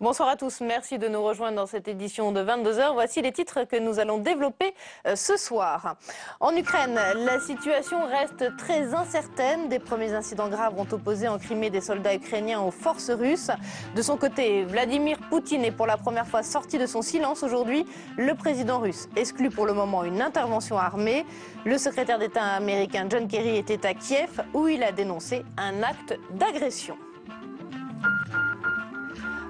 Bonsoir à tous, merci de nous rejoindre dans cette édition de 22h. Voici les titres que nous allons développer ce soir. En Ukraine, la situation reste très incertaine. Des premiers incidents graves ont opposé en Crimée des soldats ukrainiens aux forces russes. De son côté, Vladimir Poutine est pour la première fois sorti de son silence aujourd'hui. Le président russe exclut pour le moment une intervention armée. Le secrétaire d'État américain John Kerry était à Kiev où il a dénoncé un acte d'agression.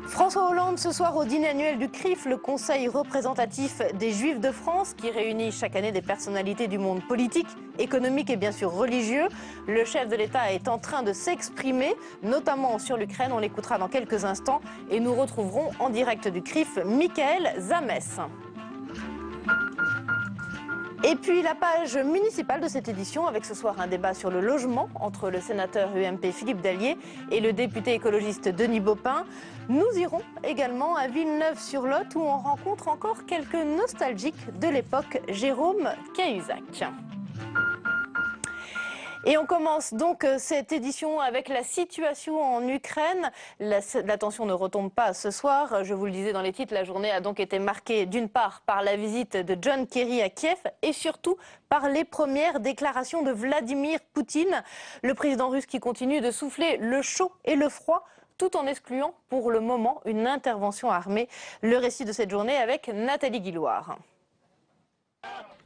François Hollande ce soir au dîner annuel du CRIF, le Conseil représentatif des Juifs de France, qui réunit chaque année des personnalités du monde politique, économique et bien sûr religieux. Le chef de l'État est en train de s'exprimer, notamment sur l'Ukraine. On l'écoutera dans quelques instants et nous retrouverons en direct du CRIF Michael Zamès. Et puis la page municipale de cette édition avec ce soir un débat sur le logement entre le sénateur UMP Philippe Dallier et le député écologiste Denis Baupin. Nous irons également à Villeneuve-sur-Lot où on rencontre encore quelques nostalgiques de l'époque Jérôme Cahuzac. Et on commence donc cette édition avec la situation en Ukraine. La tension ne retombe pas ce soir. Je vous le disais dans les titres, la journée a donc été marquée d'une part par la visite de John Kerry à Kiev et surtout par les premières déclarations de Vladimir Poutine, le président russe qui continue de souffler le chaud et le froid tout en excluant pour le moment une intervention armée. Le récit de cette journée avec Nathalie Guilloire.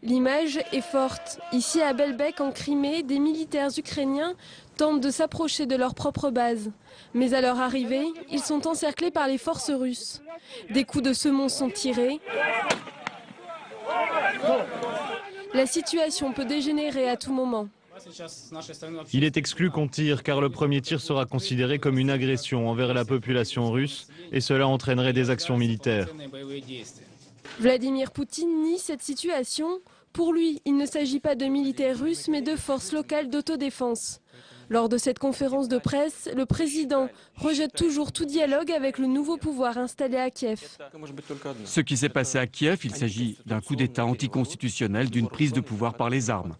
L'image est forte. Ici à Belbek, en Crimée, des militaires ukrainiens tentent de s'approcher de leur propre base. Mais à leur arrivée, ils sont encerclés par les forces russes. Des coups de semonce sont tirés. La situation peut dégénérer à tout moment. Il est exclu qu'on tire car le premier tir sera considéré comme une agression envers la population russe et cela entraînerait des actions militaires. Vladimir Poutine nie cette situation. Pour lui, il ne s'agit pas de militaires russes, mais de forces locales d'autodéfense. Lors de cette conférence de presse, le président rejette toujours tout dialogue avec le nouveau pouvoir installé à Kiev. Ce qui s'est passé à Kiev, il s'agit d'un coup d'État anticonstitutionnel, d'une prise de pouvoir par les armes.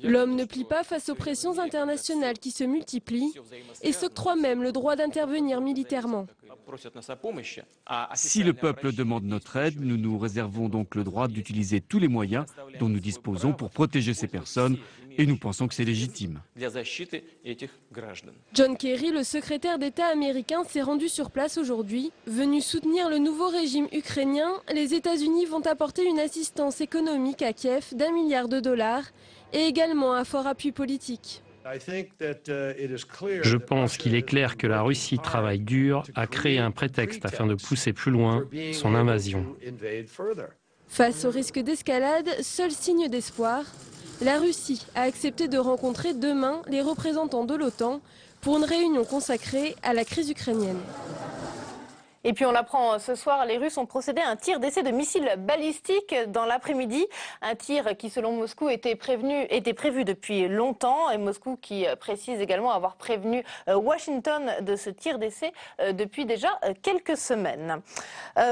L'homme ne plie pas face aux pressions internationales qui se multiplient et s'octroie même le droit d'intervenir militairement. Si le peuple demande notre aide, nous nous réservons donc le droit d'utiliser tous les moyens dont nous disposons pour protéger ces personnes et nous pensons que c'est légitime. John Kerry, le secrétaire d'État américain, s'est rendu sur place aujourd'hui. Venu soutenir le nouveau régime ukrainien, les États-Unis vont apporter une assistance économique à Kiev d'1 milliard de dollars et également un fort appui politique. Je pense qu'il est clair que la Russie travaille dur à créer un prétexte afin de pousser plus loin son invasion. Face au risque d'escalade, seul signe d'espoir, la Russie a accepté de rencontrer demain les représentants de l'OTAN pour une réunion consacrée à la crise ukrainienne. Et puis on l'apprend ce soir, les Russes ont procédé à un tir d'essai de missiles balistiques dans l'après-midi. Un tir qui, selon Moscou, était prévu depuis longtemps. Et Moscou qui précise également avoir prévenu Washington de ce tir d'essai depuis déjà quelques semaines.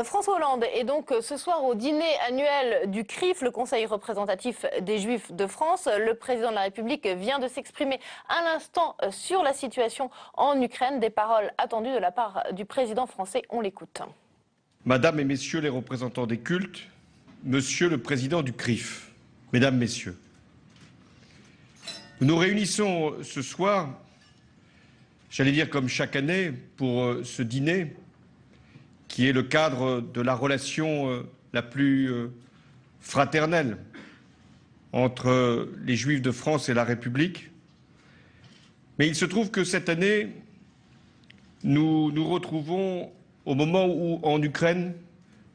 François Hollande est donc ce soir au dîner annuel du CRIF, le Conseil représentatif des Juifs de France. Le président de la République vient de s'exprimer à l'instant sur la situation en Ukraine. Des paroles attendues de la part du président français. On l'écoute. Madame et messieurs les représentants des cultes, monsieur le président du CRIF, mesdames, messieurs, nous nous réunissons ce soir, j'allais dire comme chaque année, pour ce dîner qui est le cadre de la relation la plus fraternelle entre les Juifs de France et la République. Mais il se trouve que cette année, nous nous retrouvons au moment où, en Ukraine,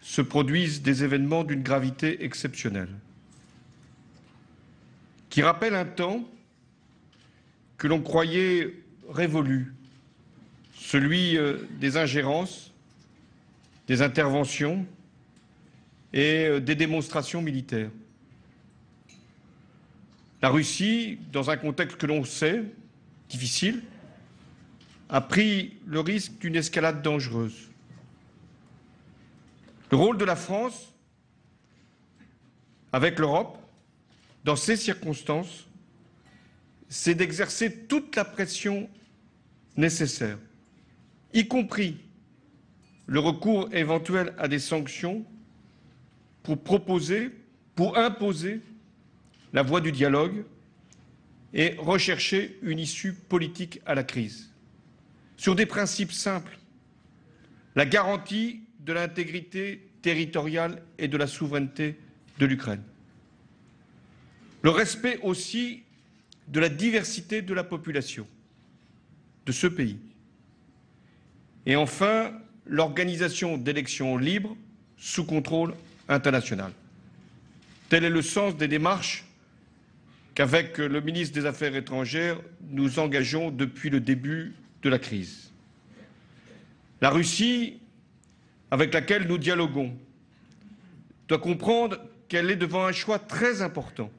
se produisent des événements d'une gravité exceptionnelle, qui rappellent un temps que l'on croyait révolu, celui des ingérences, des interventions et des démonstrations militaires. La Russie, dans un contexte que l'on sait difficile, a pris le risque d'une escalade dangereuse. Le rôle de la France, avec l'Europe, dans ces circonstances, c'est d'exercer toute la pression nécessaire, y compris le recours éventuel à des sanctions pour imposer la voie du dialogue et rechercher une issue politique à la crise. Sur des principes simples, la garantie de l'intégrité territoriale et de la souveraineté de l'Ukraine, le respect aussi de la diversité de la population de ce pays, et enfin l'organisation d'élections libres sous contrôle international. Tel est le sens des démarches qu'avec le ministre des Affaires étrangères, nous engageons depuis le début de la crise. La Russie, avec laquelle nous dialoguons, doit comprendre qu'elle est devant un choix très important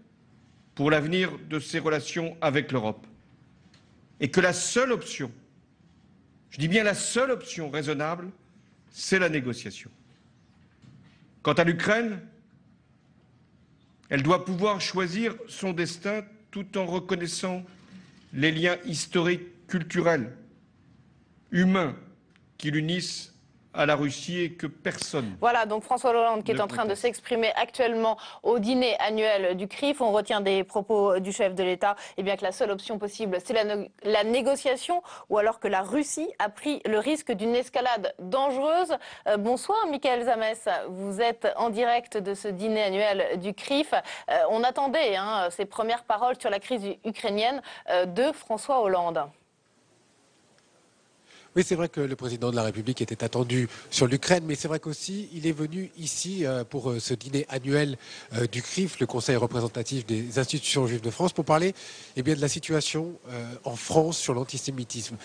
pour l'avenir de ses relations avec l'Europe et que la seule option, je dis bien la seule option raisonnable, c'est la négociation. Quant à l'Ukraine, elle doit pouvoir choisir son destin tout en reconnaissant les liens historiques, culturels, humains qui l'unissent à la Russie et que personne... Voilà, donc François Hollande qui est en train de s'exprimer actuellement au dîner annuel du CRIF. On retient des propos du chef de l'État que la seule option possible, c'est la négociation, ou alors que la Russie a pris le risque d'une escalade dangereuse. Bonsoir, Michael Zamès. Vous êtes en direct de ce dîner annuel du CRIF. On attendait ces premières paroles sur la crise ukrainienne de François Hollande. Oui, c'est vrai que le président de la République était attendu sur l'Ukraine, mais c'est vrai qu'aussi, il est venu ici pour ce dîner annuel du CRIF, le Conseil représentatif des institutions juives de France, pour parler de la situation en France sur l'antisémitisme.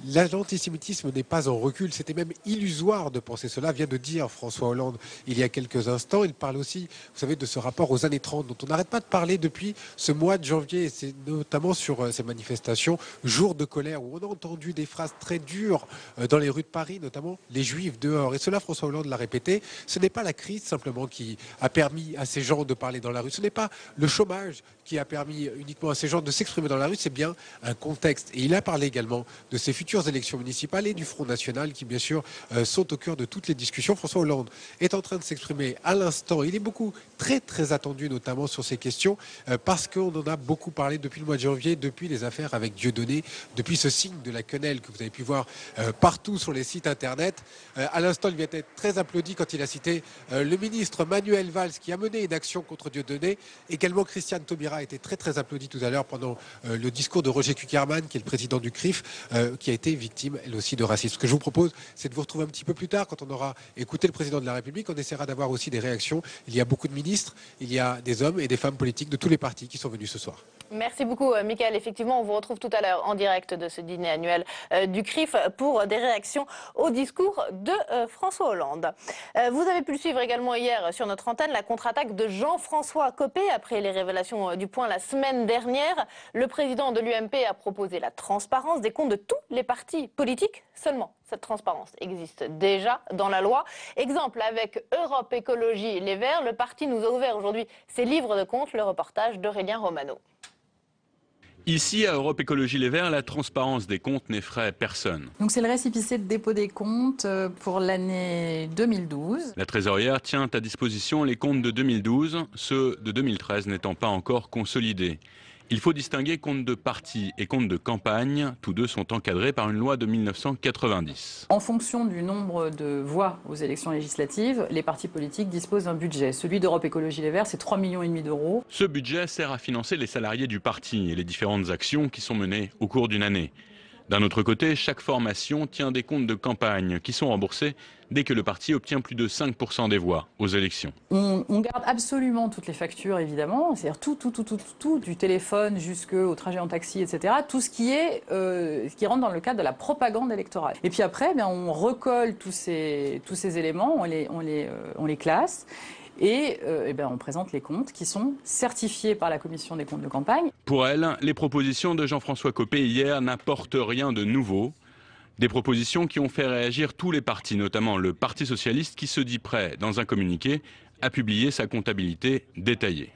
L'antisémitisme n'est pas en recul, c'était même illusoire de penser cela, vient de dire François Hollande il y a quelques instants. Il parle aussi, vous savez, de ce rapport aux années 30 dont on n'arrête pas de parler depuis ce mois de janvier, et c'est notamment sur ces manifestations, jour de colère, où on a entendu des phrases très dures dans les rues de Paris, notamment les Juifs dehors. Et cela, François Hollande l'a répété, ce n'est pas la crise simplement qui a permis à ces gens de parler dans la rue, ce n'est pas le chômage qui a permis uniquement à ces gens de s'exprimer dans la rue, c'est bien un contexte. Et il a parlé également de ces futures élections municipales et du Front National qui, bien sûr, sont au cœur de toutes les discussions. François Hollande est en train de s'exprimer à l'instant. Il est très attendu, notamment sur ces questions, parce qu'on en a beaucoup parlé depuis le mois de janvier, depuis les affaires avec Dieudonné, depuis ce signe de la quenelle que vous avez pu voir partout sur les sites internet. À l'instant, il vient d'être très applaudi quand il a cité le ministre Manuel Valls qui a mené une action contre Dieudonné. Également, Christiane Taubira a été très applaudie tout à l'heure pendant le discours de Roger Kuckerman, qui est le président du CRIF, qui a été victime, elle aussi, de racisme. Ce que je vous propose, c'est de vous retrouver un petit peu plus tard, quand on aura écouté le président de la République. On essaiera d'avoir aussi des réactions. Il y a beaucoup de ministres, il y a des hommes et des femmes politiques de tous les partis qui sont venus ce soir. Merci beaucoup, Michael. Effectivement, on vous retrouve tout à l'heure en direct de ce dîner annuel du CRIF pour des réactions au discours de François Hollande. Vous avez pu le suivre également hier sur notre antenne, la contre-attaque de Jean-François Copé après les révélations du Point la semaine dernière. Le président de l'UMP a proposé la transparence des comptes de tous les partis politiques. Seulement, cette transparence existe déjà dans la loi. Exemple avec Europe Écologie Les Verts, le parti nous a ouvert aujourd'hui ses livres de comptes. Le reportage d'Aurélien Romano. Ici, à Europe Écologie Les Verts, la transparence des comptes n'effraie personne. Donc c'est le récépissé de dépôt des comptes pour l'année 2012. La trésorière tient à disposition les comptes de 2012, ceux de 2013 n'étant pas encore consolidés. Il faut distinguer comptes de parti et comptes de campagne. Tous deux sont encadrés par une loi de 1990. En fonction du nombre de voix aux élections législatives, les partis politiques disposent d'un budget. Celui d'Europe Écologie Les Verts, c'est 3,5 millions d'euros. Ce budget sert à financer les salariés du parti et les différentes actions qui sont menées au cours d'une année. D'un autre côté, chaque formation tient des comptes de campagne qui sont remboursés dès que le parti obtient plus de 5% des voix aux élections. On garde absolument toutes les factures, évidemment, c'est-à-dire tout, du téléphone jusqu'au trajet en taxi, etc. Tout ce qui rentre dans le cadre de la propagande électorale. Et puis après, on recolle tous ces éléments, on les classe. Et on présente les comptes qui sont certifiés par la commission des comptes de campagne. Pour elle, les propositions de Jean-François Copé hier n'apportent rien de nouveau. Des propositions qui ont fait réagir tous les partis, notamment le Parti socialiste qui se dit prêt, dans un communiqué, à publier sa comptabilité détaillée.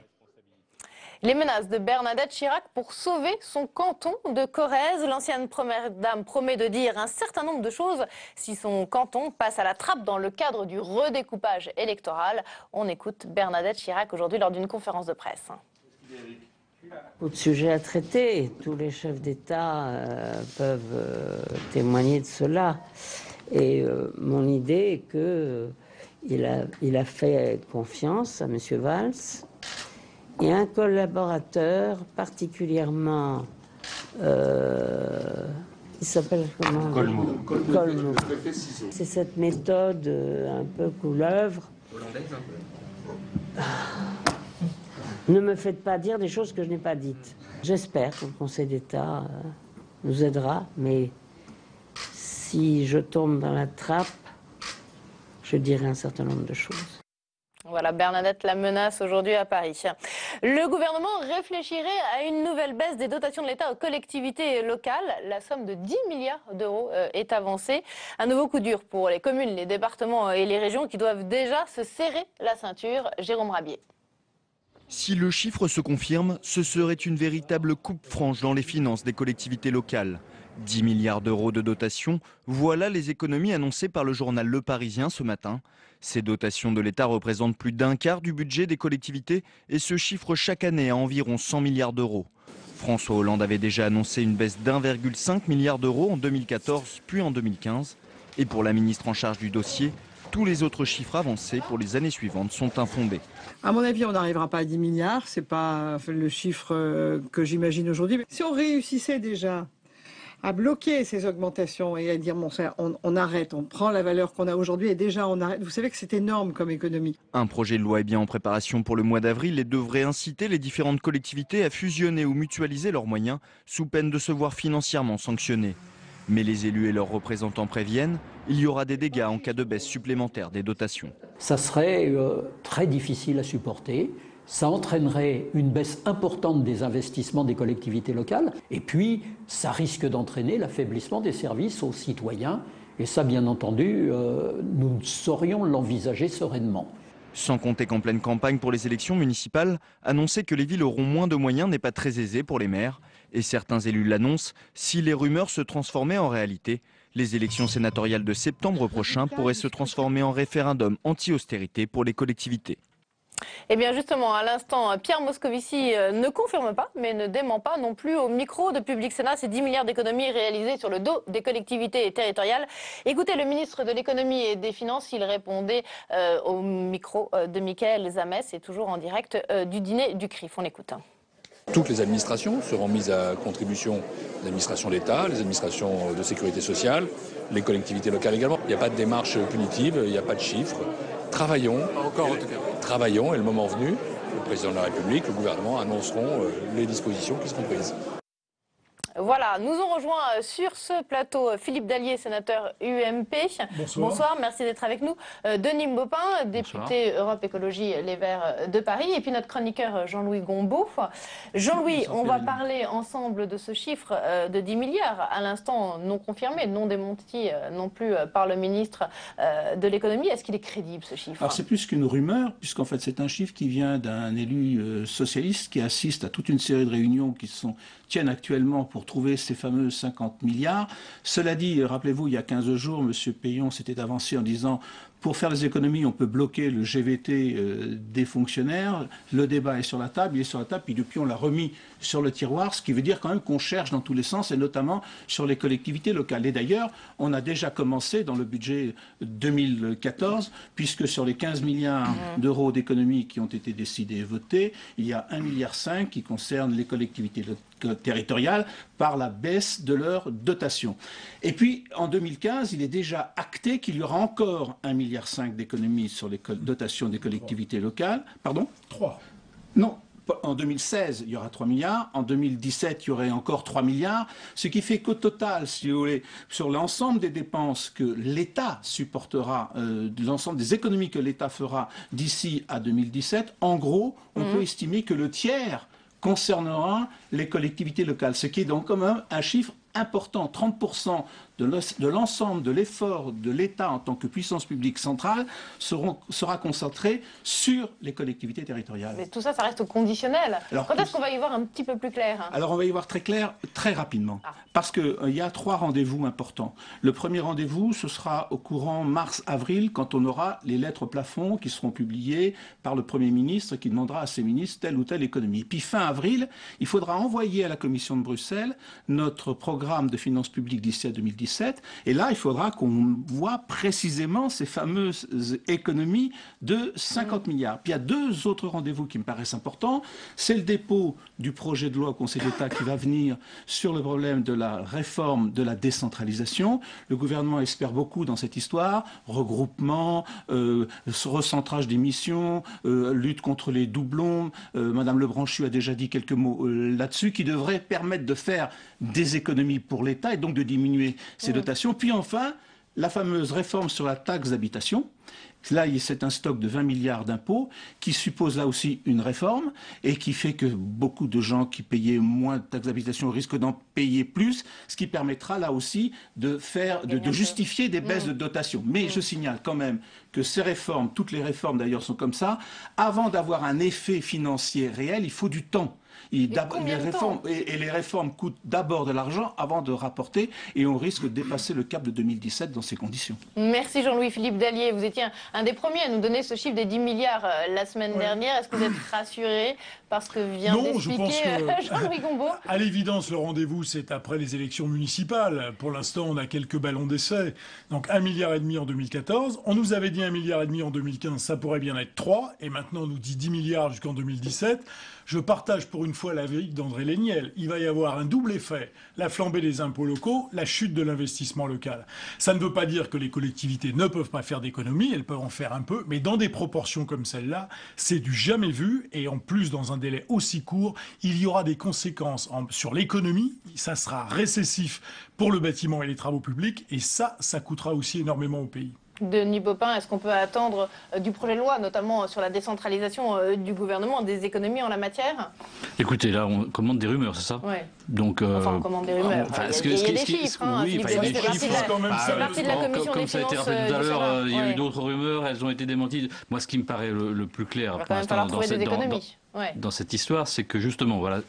Les menaces de Bernadette Chirac pour sauver son canton de Corrèze. L'ancienne première dame promet de dire un certain nombre de choses si son canton passe à la trappe dans le cadre du redécoupage électoral. On écoute Bernadette Chirac aujourd'hui lors d'une conférence de presse. Beaucoup de sujets à traiter. Tous les chefs d'État peuvent témoigner de cela. Et mon idée est qu'il a fait confiance à M. Valls. Et un collaborateur particulièrement, il s'appelle comment? Colmo. C'est cette méthode un peu couleuvre. Hollandaise un peu. Ne me faites pas dire des choses que je n'ai pas dites. J'espère que le Conseil d'État nous aidera, mais si je tombe dans la trappe, je dirai un certain nombre de choses. Voilà, Bernadette la menace aujourd'hui à Paris. Le gouvernement réfléchirait à une nouvelle baisse des dotations de l'État aux collectivités locales. La somme de 10 milliards d'euros est avancée. Un nouveau coup dur pour les communes, les départements et les régions qui doivent déjà se serrer la ceinture. Jérôme Rabier. Si le chiffre se confirme, ce serait une véritable coupe franche dans les finances des collectivités locales. 10 milliards d'euros de dotations, voilà les économies annoncées par le journal Le Parisien ce matin. Ces dotations de l'État représentent plus d'un quart du budget des collectivités et se chiffrent chaque année à environ 100 milliards d'euros. François Hollande avait déjà annoncé une baisse d'1,5 milliard d'euros en 2014 puis en 2015. Et pour la ministre en charge du dossier, tous les autres chiffres avancés pour les années suivantes sont infondés. À mon avis, on n'arrivera pas à 10 milliards, c'est pas le chiffre que j'imagine aujourd'hui. Mais si on réussissait déjà à bloquer ces augmentations et à dire bon, ça, on arrête, on prend la valeur qu'on a aujourd'hui et déjà on arrête. Vous savez que c'est énorme comme économie. Un projet de loi est bien en préparation pour le mois d'avril et devrait inciter les différentes collectivités à fusionner ou mutualiser leurs moyens sous peine de se voir financièrement sanctionnées. Mais les élus et leurs représentants préviennent, il y aura des dégâts en cas de baisse supplémentaire des dotations. Ça serait très difficile à supporter. Ça entraînerait une baisse importante des investissements des collectivités locales et puis ça risque d'entraîner l'affaiblissement des services aux citoyens et ça bien entendu nous saurions l'envisager sereinement. Sans compter qu'en pleine campagne pour les élections municipales, annoncer que les villes auront moins de moyens n'est pas très aisé pour les maires. Et certains élus l'annoncent, si les rumeurs se transformaient en réalité, les élections sénatoriales de septembre prochain pourraient se transformer en référendum anti-austérité pour les collectivités. Eh bien justement, à l'instant, Pierre Moscovici ne confirme pas, mais ne dément pas non plus au micro de Public Sénat ces 10 milliards d'économies réalisées sur le dos des collectivités territoriales. Écoutez le ministre de l'économie et des finances, il répondait au micro de Michaël Zamès, et toujours en direct du dîner du CRIF. On écoute. Toutes les administrations seront mises à contribution, les administrations d'État, les administrations de sécurité sociale, les collectivités locales également. Il n'y a pas de démarche punitive, il n'y a pas de chiffres. Travaillons, travaillons et le moment venu, le président de la République, le gouvernement annonceront les dispositions qui seront prises. Voilà, nous ont rejoint sur ce plateau Philippe Dallier, sénateur UMP. Bonsoir. Bonsoir, merci d'être avec nous. Denis Baupin, député Europe Écologie Les Verts de Paris. Et puis notre chroniqueur Jean-Louis Gombault. Jean-Louis, on va parler ensemble de ce chiffre de 10 milliards, à l'instant non confirmé, non démenti non plus par le ministre de l'économie. Est-ce qu'il est crédible ce chiffre? Alors c'est plus qu'une rumeur, puisqu'en fait c'est un chiffre qui vient d'un élu socialiste qui assiste à toute une série de réunions qui tiennent actuellement pour trouver ces fameux 50 milliards. Cela dit, rappelez-vous, il y a 15 jours, M. Payon s'était avancé en disant pour faire les économies, on peut bloquer le GVT des fonctionnaires. Le débat est sur la table, il est sur la table, puis depuis on l'a remis sur le tiroir, ce qui veut dire quand même qu'on cherche dans tous les sens, et notamment sur les collectivités locales. Et d'ailleurs, on a déjà commencé dans le budget 2014, puisque sur les 15 milliards d'euros d'économies qui ont été décidés et votés, il y a 1,5 milliard qui concerne les collectivités territoriales par la baisse de leur dotation. Et puis, en 2015, il est déjà acté qu'il y aura encore 1,5 milliard d'économies sur les dotations des collectivités locales. Pardon ? 3. Non. En 2016, il y aura 3 milliards. En 2017, il y aurait encore 3 milliards. Ce qui fait qu'au total, si vous voulez, sur l'ensemble des dépenses que l'État supportera, l'ensemble des économies que l'État fera d'ici à 2017, en gros, on peut estimer que le tiers concernera les collectivités locales. Ce qui est donc quand même un chiffre important. 30% de l'ensemble de l'effort de l'État en tant que puissance publique centrale sera concentré sur les collectivités territoriales. Mais tout ça, ça reste conditionnel. Alors, quand est-ce qu'on va y voir un petit peu plus clair? Alors on va y voir très clair très rapidement, parce qu'il y a 3 rendez-vous importants. Le premier rendez-vous, ce sera au courant mars-avril, quand on aura les lettres plafond qui seront publiées par le Premier ministre, qui demandera à ses ministres telle ou telle économie. Et puis fin avril, il faudra envoyer à la Commission de Bruxelles notre programme de finances publiques d'ici à 2017. Et là, il faudra qu'on voit précisément ces fameuses économies de 50 milliards. Puis il y a 2 autres rendez-vous qui me paraissent importants. C'est le dépôt du projet de loi au Conseil d'État qui va venir sur le problème de la réforme de la décentralisation. Le gouvernement espère beaucoup dans cette histoire. Regroupement, recentrage des missions, lutte contre les doublons. Madame Lebranchu a déjà dit quelques mots là-dessus, qui devrait permettre de faire des économies pour l'État et donc de diminuer ces dotations. Puis enfin, la fameuse réforme sur la taxe d'habitation. Là, c'est un stock de 20 milliards d'impôts qui suppose là aussi une réforme et qui fait que beaucoup de gens qui payaient moins de taxes d'habitation risquent d'en payer plus, ce qui permettra là aussi de justifier des baisses de dotation. Mais je signale quand même que ces réformes, toutes les réformes d'ailleurs sont comme ça, avant d'avoir un effet financier réel, il faut du temps. Les réformes coûtent d'abord de l'argent avant de rapporter et on risque de dépasser le cap de 2017 dans ces conditions. Merci Jean-Louis-Philippe Dallier. Vous étiez un des premiers à nous donner ce chiffre des 10 milliards la semaine dernière. Est-ce que vous êtes rassuré par ce que vient d'expliquer Jean-Louis Gombault? À l'évidence, le rendez-vous, c'est après les élections municipales. Pour l'instant, on a quelques ballons d'essai. Donc 1,5 milliard en 2014. On nous avait dit 1,5 milliard en 2015, ça pourrait bien être 3. Et maintenant, on nous dit 10 milliards jusqu'en 2017. Je partage pour une fois l'avis d'André Léniel. Il va y avoir un double effet. La flambée des impôts locaux, la chute de l'investissement local. Ça ne veut pas dire que les collectivités ne peuvent pas faire d'économies, elles peuvent en faire un peu, mais dans des proportions comme celle-là, c'est du jamais vu. Et en plus, dans un délai aussi court, il y aura des conséquences sur l'économie. Ça sera récessif pour le bâtiment et les travaux publics. Et ça coûtera aussi énormément au pays. Denis Baupin, est-ce qu'on peut attendre du projet de loi, notamment sur la décentralisation du gouvernement, des économies en la matière? Écoutez, là, on commande des rumeurs, c'est ça? Oui. Donc, enfin, on commande des rumeurs. Il y a des chiffres. Oui, il y a des chiffres. Comme ça a été rappelé tout à l'heure, il y a eu d'autres rumeurs, elles ont été démenties. Moi, ce qui me paraît le plus clair pour l'instant dans cette histoire, c'est que justement, voilà,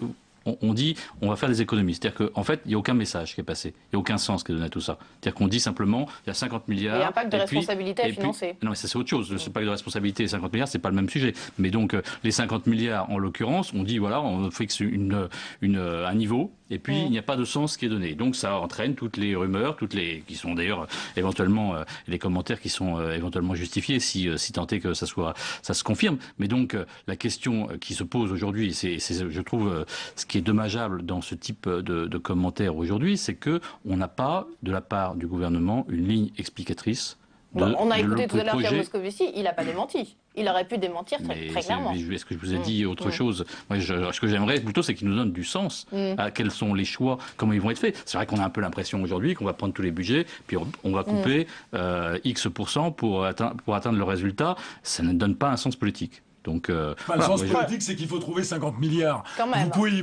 on dit on va faire des économies. C'est-à-dire qu'en fait, il n'y a aucun message qui est passé. Il n'y a aucun sens qui est donné à tout ça. C'est-à-dire qu'on dit simplement il y a 50 milliards. Il y a un pacte de responsabilité à financer. Non, mais ça, c'est autre chose. Le pacte de responsabilité et 50 milliards, c'est pas le même sujet. Mais donc, les 50 milliards, en l'occurrence, on dit voilà, on fixe un niveau. Et puis, il n'y a pas de sens qui est donné. Donc, ça entraîne toutes les rumeurs, qui sont d'ailleurs éventuellement, les commentaires qui sont éventuellement justifiés, si tant est que ça se confirme. Mais donc, la question qui se pose aujourd'hui, c'est je trouve, ce qui est dommageable dans ce type de commentaires aujourd'hui, c'est que on n'a pas, de la part du gouvernement, une ligne explicatrice. On a écouté tout à l'heure Pierre Moscovici, il n'a pas démenti. Il aurait pu démentir très clairement. Est-ce que je vous ai dit autre chose? Moi, ce que j'aimerais plutôt, c'est qu'il nous donne du sens à quels sont les choix, comment ils vont être faits. C'est vrai qu'on a un peu l'impression aujourd'hui qu'on va prendre tous les budgets, puis on va couper X% pour atteindre le résultat. Ça ne donne pas un sens politique. Donc, le sens politique, c'est qu'il faut trouver 50 milliards.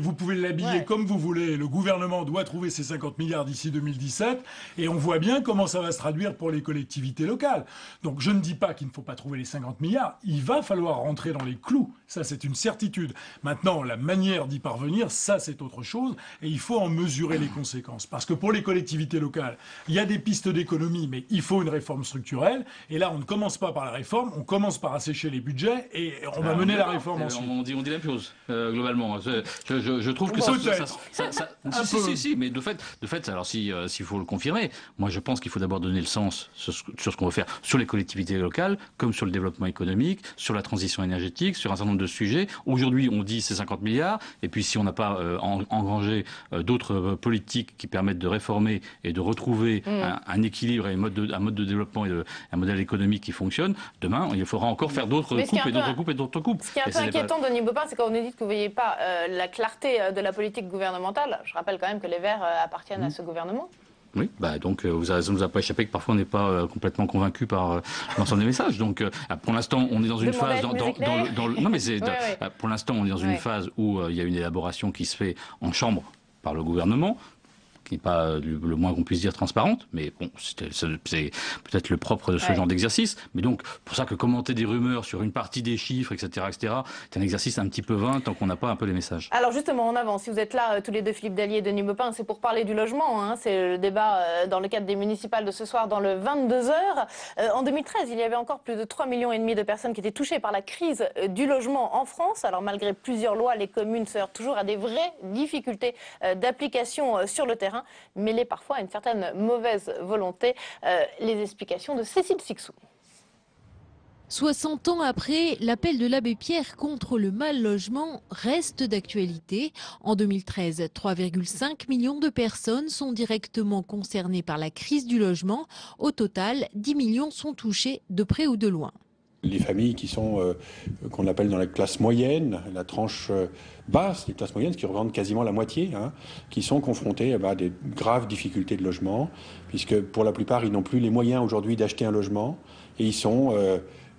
Vous pouvez l'habiller comme vous voulez. Le gouvernement doit trouver ces 50 milliards d'ici 2017. Et on voit bien comment ça va se traduire pour les collectivités locales. Donc je ne dis pas qu'il ne faut pas trouver les 50 milliards. Il va falloir rentrer dans les clous. Ça, c'est une certitude. Maintenant, la manière d'y parvenir, ça, c'est autre chose. Et il faut en mesurer les conséquences. Parce que pour les collectivités locales, il y a des pistes d'économie, mais il faut une réforme structurelle. Et là, on ne commence pas par la réforme. On commence par assécher les budgets et on va mener la réforme ensuite. On dit la même chose, globalement. Je trouve que si, mais de fait, alors s'il faut le confirmer, moi je pense qu'il faut d'abord donner le sens sur ce qu'on va faire sur les collectivités locales, comme sur le développement économique, sur la transition énergétique, sur un certain nombre de sujets. Aujourd'hui, on dit c'est 50 milliards, et puis si on n'a pas engrangé d'autres politiques qui permettent de réformer et de retrouver un équilibre et un mode de développement et un modèle économique qui fonctionne, demain, il faudra encore faire d'autres coupes et d'autres coupes et d'autres coupes. Ce qui est un peu inquiétant, Denis Baupin, c'est quand on nous dit que vous ne voyez pas la clarté de la politique gouvernementale. Je rappelle quand même que les Verts appartiennent à ce gouvernement. Oui, donc ça ne nous a pas échappé que parfois on n'est pas complètement convaincu par l'ensemble des messages. Donc pour l'instant, on est dans une phase pour l'instant, on est dans une phase où il y a une élaboration qui se fait en chambre par le gouvernement. qui n'est pas le moins qu'on puisse dire transparente, mais bon, c'est peut-être le propre de ce genre d'exercice. Mais donc, pour ça que commenter des rumeurs sur une partie des chiffres, etc., c'est un exercice un petit peu vain tant qu'on n'a pas un peu les messages. Alors justement, en avant, si vous êtes là tous les deux, Philippe Dallier et Denis Baupin, c'est pour parler du logement. Hein. C'est le débat dans le cadre des municipales de ce soir dans le 22h. En 2013, il y avait encore plus de 3,5 millions de personnes qui étaient touchées par la crise du logement en France. Alors malgré plusieurs lois, les communes se heurtent toujours à des vraies difficultés d'application sur le terrain, mêlées parfois à une certaine mauvaise volonté. Les explications de Cécile Sixou. 60 ans après, l'appel de l'abbé Pierre contre le mal-logement reste d'actualité. En 2013, 3,5 millions de personnes sont directement concernées par la crise du logement. Au total, 10 millions sont touchés de près ou de loin. Les familles qui sont, qu'on appelle dans la classe moyenne, la tranche basse, les classes moyennes, qui représentent quasiment la moitié, qui sont confrontées à des graves difficultés de logement, puisque pour la plupart, ils n'ont plus les moyens aujourd'hui d'acheter un logement, et ils sont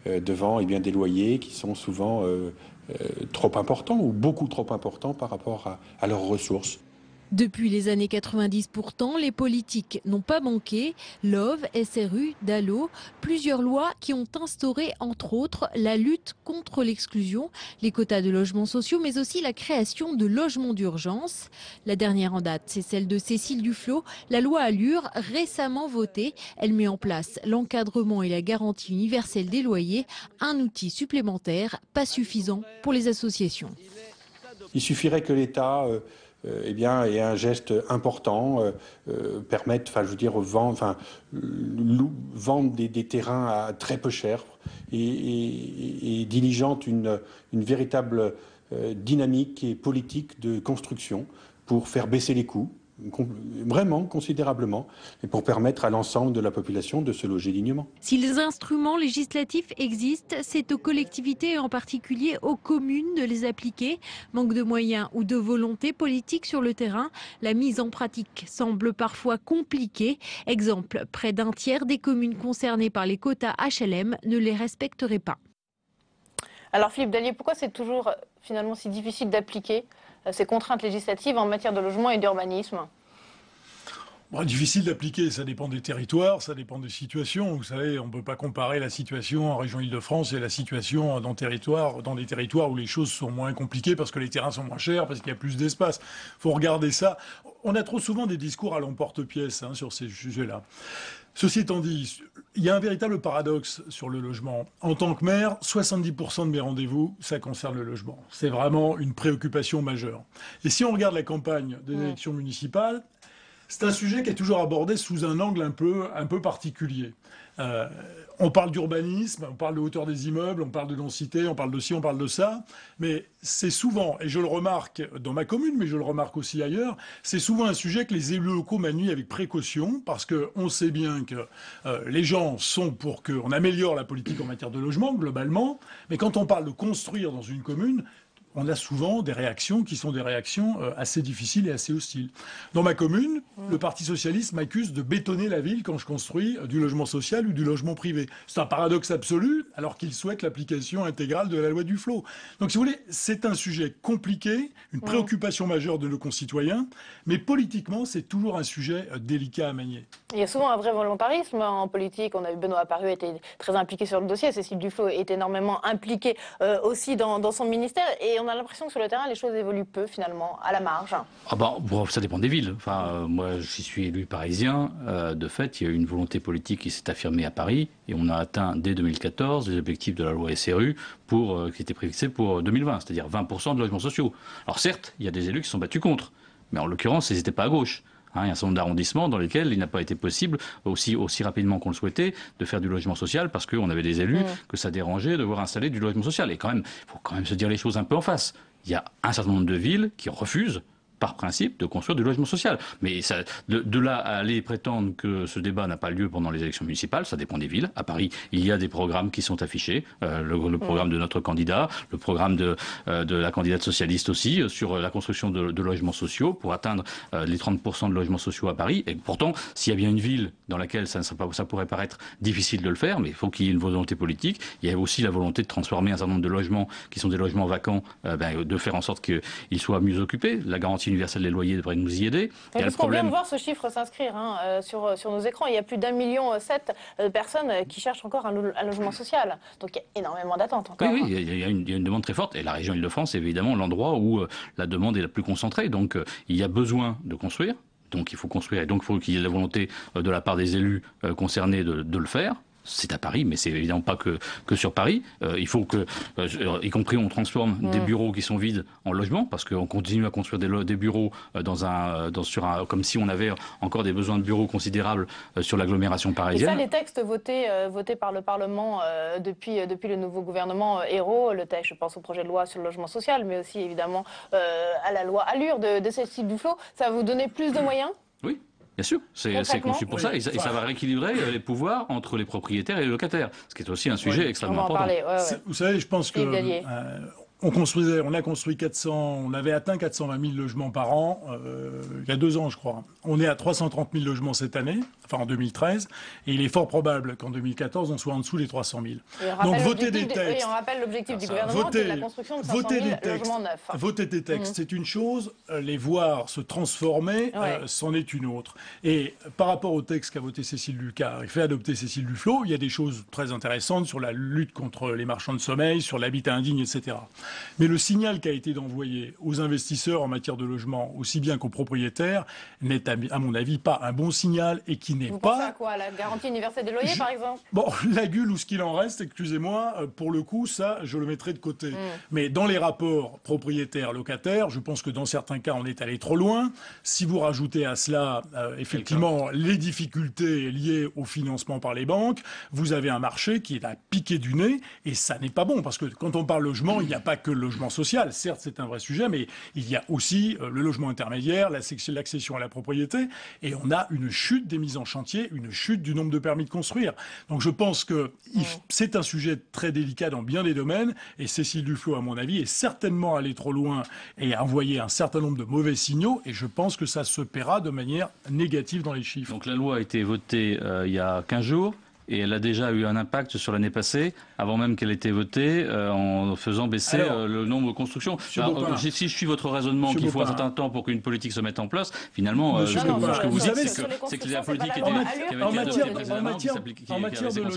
devant des loyers qui sont souvent trop importants, ou beaucoup trop importants par rapport à leurs ressources. Depuis les années 90 pourtant, les politiques n'ont pas manqué. LOV, SRU, DALO, plusieurs lois qui ont instauré entre autres la lutte contre l'exclusion, les quotas de logements sociaux mais aussi la création de logements d'urgence. La dernière en date, c'est celle de Cécile Duflot, la loi Allure récemment votée. Elle met en place l'encadrement et la garantie universelle des loyers, un outil supplémentaire pas suffisant pour les associations. Il suffirait que l'État et un geste important, permettre, vendre des terrains à très peu cher et diligente une véritable dynamique et politique de construction pour faire baisser les coûts, vraiment considérablement, et pour permettre à l'ensemble de la population de se loger dignement. Si les instruments législatifs existent, c'est aux collectivités et en particulier aux communes de les appliquer. Manque de moyens ou de volonté politique sur le terrain, la mise en pratique semble parfois compliquée. Exemple, près d'un tiers des communes concernées par les quotas HLM ne les respecteraient pas. Alors Philippe Dallier, pourquoi c'est toujours finalement si difficile d'appliquer ces contraintes législatives en matière de logement et d'urbanisme? Difficile d'appliquer, ça dépend des territoires, ça dépend des situations. Vous savez, on ne peut pas comparer la situation en région Île-de-France et la situation dans des territoires où les choses sont moins compliquées parce que les terrains sont moins chers, parce qu'il y a plus d'espace. Il faut regarder ça. On a trop souvent des discours à l'emporte-pièce sur ces sujets-là. Ceci étant dit, il y a un véritable paradoxe sur le logement. En tant que maire, 70% de mes rendez-vous, ça concerne le logement. C'est vraiment une préoccupation majeure. Et si on regarde la campagne des élections municipales, c'est un sujet qui est toujours abordé sous un angle un peu particulier. On parle d'urbanisme, on parle de hauteur des immeubles, on parle de densité, on parle de ci, on parle de ça, mais c'est souvent, et je le remarque dans ma commune, mais je le remarque aussi ailleurs, c'est souvent un sujet que les élus locaux manient avec précaution, parce qu'on sait bien que les gens sont pour qu'on améliore la politique en matière de logement, globalement, mais quand on parle de construire dans une commune, on a souvent des réactions qui sont des réactions assez difficiles et assez hostiles. Dans ma commune, le Parti socialiste m'accuse de bétonner la ville quand je construis du logement social ou du logement privé. C'est un paradoxe absolu, alors qu'il souhaite l'application intégrale de la loi Duflot. Donc, si vous voulez, c'est un sujet compliqué, une préoccupation majeure de nos concitoyens, mais politiquement, c'est toujours un sujet délicat à manier. Il y a souvent un vrai volontarisme en politique. On a vu Benoît Apparu était très impliqué sur le dossier, Cécile Duflot est énormément impliquée aussi dans son ministère, et on a l'impression que sur le terrain, les choses évoluent peu, finalement, à la marge. Ça dépend des villes. Moi, j'y suis élu parisien. De fait, il y a eu une volonté politique qui s'est affirmée à Paris, et on a atteint, dès 2014, les objectifs de la loi SRU qui étaient fixés pour 2020, c'est-à-dire 20% de logements sociaux. Alors certes, il y a des élus qui se sont battus contre, mais en l'occurrence, ils n'étaient pas à gauche. Il y a un certain nombre d'arrondissements dans lesquels il n'a pas été possible, aussi rapidement qu'on le souhaitait, de faire du logement social parce qu'on avait des élus que ça dérangeait de voir installer du logement social. Et il faut quand même se dire les choses un peu en face. Il y a un certain nombre de villes qui refusent, par principe, de construire du logement social. Mais de là à aller prétendre que ce débat n'a pas lieu pendant les élections municipales, ça dépend des villes. À Paris, il y a des programmes qui sont affichés. Le programme de notre candidat, le programme de la candidate socialiste aussi, sur la construction de logements sociaux pour atteindre les 30% de logements sociaux à Paris. Et pourtant, s'il y a bien une ville dans laquelle ça pourrait paraître difficile de le faire, mais il faut qu'il y ait une volonté politique. Il y a aussi la volonté de transformer un certain nombre de logements qui sont des logements vacants, de faire en sorte qu'ils soient mieux occupés. La garantie universel des loyers devrait nous y aider. Il y a le problème. On vient de voir ce chiffre s'inscrire sur nos écrans. Il y a plus d'1,7 million de personnes qui cherchent encore un logement social. Donc il y a énormément d'attentes encore. Oui, il y a une demande très forte. Et la région Île-de-France est évidemment l'endroit où la demande est la plus concentrée. Donc il y a besoin de construire. Donc il faut construire. Et donc il faut qu'il y ait la volonté de la part des élus concernés de le faire. C'est à Paris, mais c'est évidemment pas que sur Paris. Il faut que, y compris, on transforme des bureaux qui sont vides en logements, parce qu'on continue à construire des bureaux comme si on avait encore des besoins de bureaux considérables sur l'agglomération parisienne. Et ça, les textes votés par le Parlement depuis le nouveau gouvernement Ayrault, le texte, je pense au projet de loi sur le logement social, mais aussi évidemment à la loi Allure de Cécile Duflot, ça va vous donner plus de moyens ? Oui. Bien sûr, c'est conçu pour ça, et ça va rééquilibrer les pouvoirs entre les propriétaires et les locataires, ce qui est aussi un sujet extrêmement important. Vous savez, je pense que on a construit 400, on avait atteint 420 000 logements par an il y a 2 ans, je crois. On est à 330 000 logements cette année, enfin en 2013, et il est fort probable qu'en 2014, on soit en dessous des 300 000. Donc voter des textes... Oui, on rappelle l'objectif du gouvernement, c'est la construction de 500 000 logements neufs. Voter des textes, c'est une chose, les voir se transformer, c'en est une autre. Et par rapport au texte qu'a voté Cécile Lucas, et fait adopter Cécile Duflot, il y a des choses très intéressantes sur la lutte contre les marchands de sommeil, sur l'habitat indigne, etc. Mais le signal qui a été envoyé aux investisseurs en matière de logement, aussi bien qu'aux propriétaires, n'est à mon avis pas un bon signal et qui n'est pas... Vous pensez à quoi? La garantie universelle des loyers, par exemple? Bon, la GUL ou ce qu'il en reste, excusez-moi, pour le coup, ça, je le mettrai de côté. Mais dans les rapports propriétaires-locataires, je pense que dans certains cas, on est allé trop loin. Si vous rajoutez à cela, effectivement, les difficultés liées au financement par les banques, vous avez un marché qui est à piquer du nez, et ça n'est pas bon, parce que quand on parle logement, il n'y a pas que le logement social. Certes, c'est un vrai sujet, mais il y a aussi le logement intermédiaire, l'accession à la propriété, et on a une chute des mises en chantier, une chute du nombre de permis de construire. Donc je pense que c'est un sujet très délicat dans bien des domaines, et Cécile Duflot, à mon avis, est certainement allée trop loin et a envoyé un certain nombre de mauvais signaux, et je pense que ça se paiera de manière négative dans les chiffres. Donc la loi a été votée il y a 15 jours. Et elle a déjà eu un impact sur l'année passée, avant même qu'elle ait été votée, en faisant baisser le nombre de constructions. Alors, si je suis votre raisonnement qu'il faut un certain temps pour qu'une politique se mette en place, finalement, ce que vous dites, c'est que la politique qui avait été adoptée précédemment qui s'applique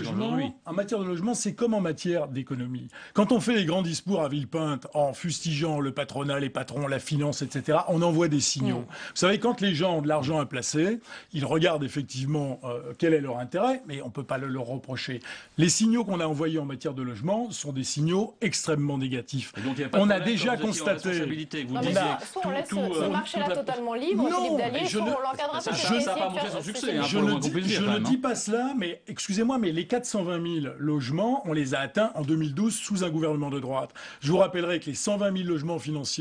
aujourd'hui. En matière de logement, c'est comme en matière d'économie. Quand on fait les grands discours à Villepinte en fustigeant le patronat, les patrons, la finance, etc., on envoie des signaux. Vous savez, quand les gens ont de l'argent à placer, ils regardent effectivement quel est leur intérêt, mais on ne peut pas leur reprocher. Les signaux qu'on a envoyés en matière de logement sont des signaux extrêmement négatifs. On a déjà constaté... Vous disiez soit on laisse ce marché-là totalement libre, Philippe Dallier, soit on l'encadre un peu. Ça n'a pas montré son succès. Je ne dis pas cela, mais excusez-moi, mais les 420 000 logements, on les a atteints en 2012 sous un gouvernement de droite. Je vous rappellerai que les 120 000 logements